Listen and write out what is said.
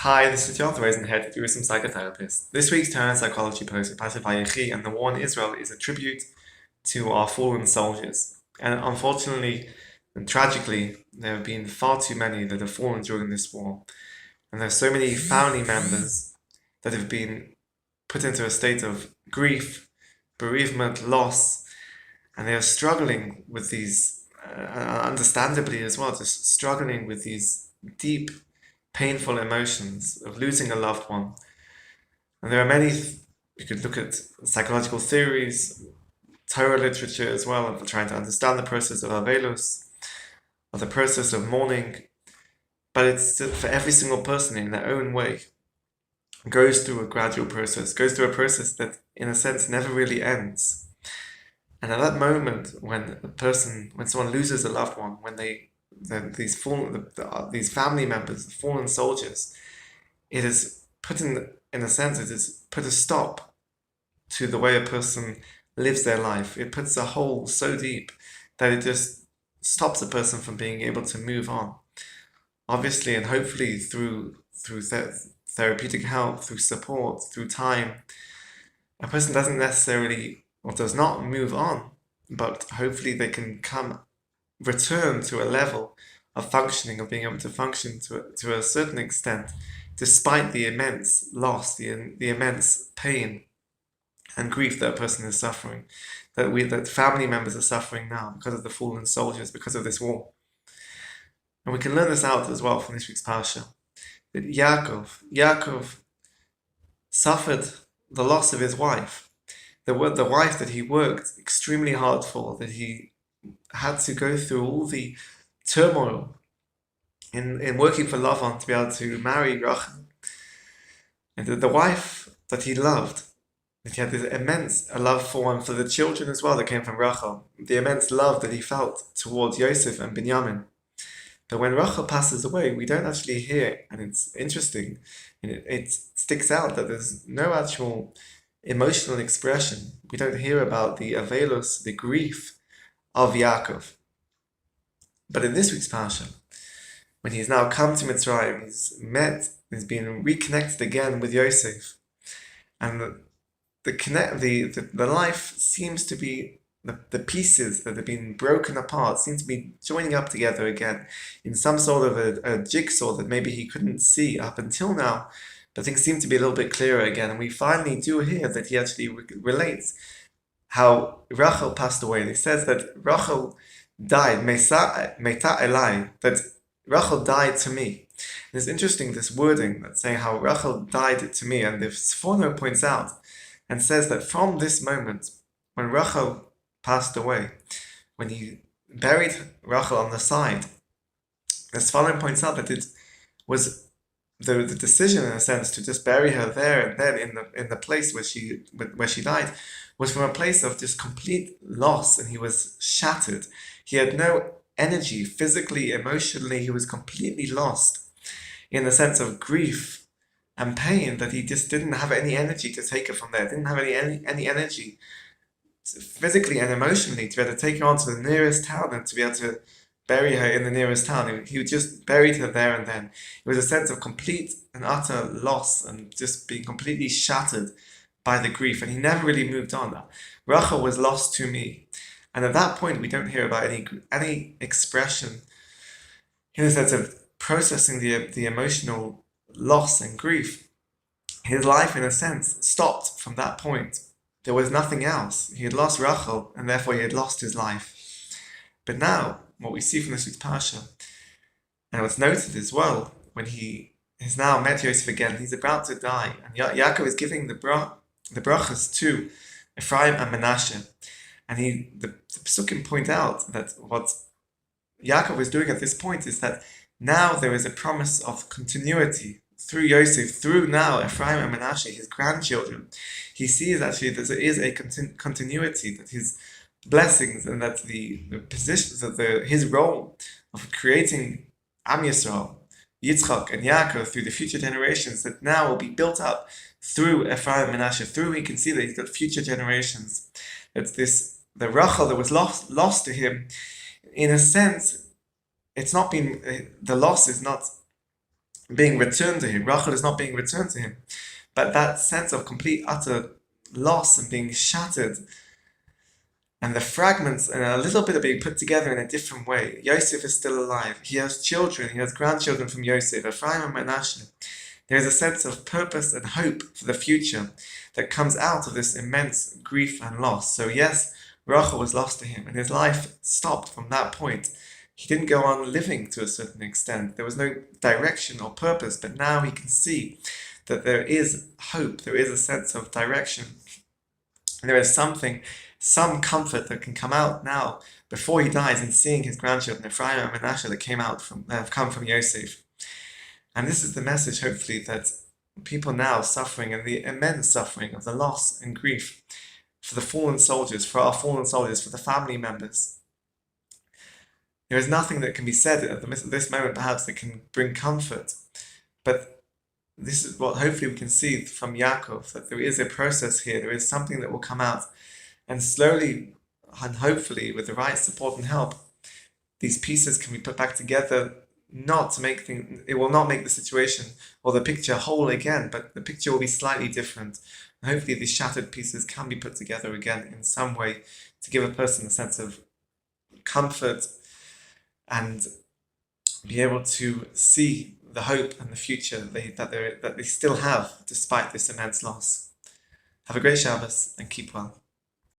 Hi, this is Jonathan Rosen, head Torah and Psychotherapist. This week's Torah and Psychology post with Pastor Vayechi and the war in Israel is a tribute to our fallen soldiers. And unfortunately and tragically, there have been far too many that have fallen during this war. And there are so many family members that have been put into a state of grief, bereavement, loss, and they are struggling with these, understandably as well, just struggling with these deep, painful emotions of losing a loved one. And there are many, you could look at psychological theories, Torah literature as well, of trying to understand the process of Avelus, of the process of mourning, but it's for every single person in their own way, goes through a gradual process, goes through a process that in a sense never really ends. And at that moment when someone loses a loved one, when these family members, the fallen soldiers, it is put in a sense, it is put a stop to the way a person lives their life. It puts a hole so deep that it just stops a person from being able to move on. Obviously, and hopefully through therapeutic help, through support, through time, a person doesn't necessarily or does not move on, but hopefully they can return to a level of functioning, of being able to function to a certain extent, despite the immense loss, the immense pain and grief that a person is suffering, that family members are suffering now because of the fallen soldiers, because of this war. And we can learn this out as well from this week's parsha, that Yaakov suffered the loss of his wife, the wife that he worked extremely hard for, that he had to go through all the turmoil in working for Lavan to be able to marry Rachel. And the wife that he loved, that he had this immense love for, and for the children as well that came from Rachel, the immense love that he felt towards Yosef and Binyamin. But when Rachel passes away, we don't actually hear, and it's interesting, and it sticks out that there's no actual emotional expression. We don't hear about the avelus, the grief of Yaakov. But in this week's parsha, when he's now come to Mitzrayim, he's been reconnected again with Yosef, and the life seems to be, the pieces that have been broken apart seem to be joining up together again in some sort of a jigsaw that maybe he couldn't see up until now, but things seem to be a little bit clearer again. And we finally do hear that he actually relates how Rachel passed away. And he says that Rachel died, Meta Elai, that Rachel died to me. And it's interesting, this wording that's saying how Rachel died to me. And the Sforno points out and says that from this moment, when Rachel passed away, when he buried Rachel on the side, the Sforno points out that it was the decision, in a sense, to just bury her there and then in the place where she died, was from a place of just complete loss, and he was shattered. He had no energy, physically, emotionally. He was completely lost in the sense of grief and pain, that he just didn't have any energy to take her from there. Didn't have any energy physically and emotionally to be able to take her on to the nearest town and to be able to bury her in the nearest town. He just buried her there and then. It was a sense of complete and utter loss and just being completely shattered by the grief, and he never really moved on. Rachel was lost to me, and at that point we don't hear about any expression in the sense of processing the emotional loss and grief. His life, in a sense, stopped from that point. There was nothing else. He had lost Rachel, and therefore he had lost his life. But now, what we see from this week's parsha, and what's noted as well, when he has now met Yosef again, he's about to die, and Yaakov is giving the brachas to Ephraim and Manasseh, and the Pesukim point out that what Yaakov is doing at this point is that now there is a promise of continuity through Yosef, through now Ephraim and Manasseh, his grandchildren. He sees actually that there is a continuity, that his blessings and that the positions of his role of creating Am Yisrael, Yitzchak and Yaakov through the future generations, that now will be built up through Ephraim and Manasseh. Through he can see that he's got future generations. It's the Rachel that was lost to him. In a sense, it's not been, the loss is not being returned to him. Rachel is not being returned to him. But that sense of complete, utter loss and being shattered, and the fragments and a little bit are being put together in a different way. Yosef is still alive. He has children. He has grandchildren from Yosef, Ephraim and Manasseh. There is a sense of purpose and hope for the future that comes out of this immense grief and loss. So yes, Rachel was lost to him, and his life stopped from that point. He didn't go on living to a certain extent. There was no direction or purpose, but now he can see that there is hope, there is a sense of direction. And there is some comfort that can come out now before he dies in seeing his grandchildren, Ephraim and Manasseh, that have come from Yosef. And this is the message, hopefully, that people now suffering and the immense suffering of the loss and grief for the fallen soldiers, for our fallen soldiers, for the family members. There is nothing that can be said at this moment, perhaps, that can bring comfort. But this is what hopefully we can see from Yaakov, that there is a process here, there is something that will come out. And slowly, and hopefully, with the right support and help, these pieces can be put back together, not to make things, it will not make the situation or the picture whole again, but the picture will be slightly different. And hopefully these shattered pieces can be put together again in some way to give a person a sense of comfort and be able to see the hope and the future that they still have despite this immense loss. Have a great Shabbos and keep well.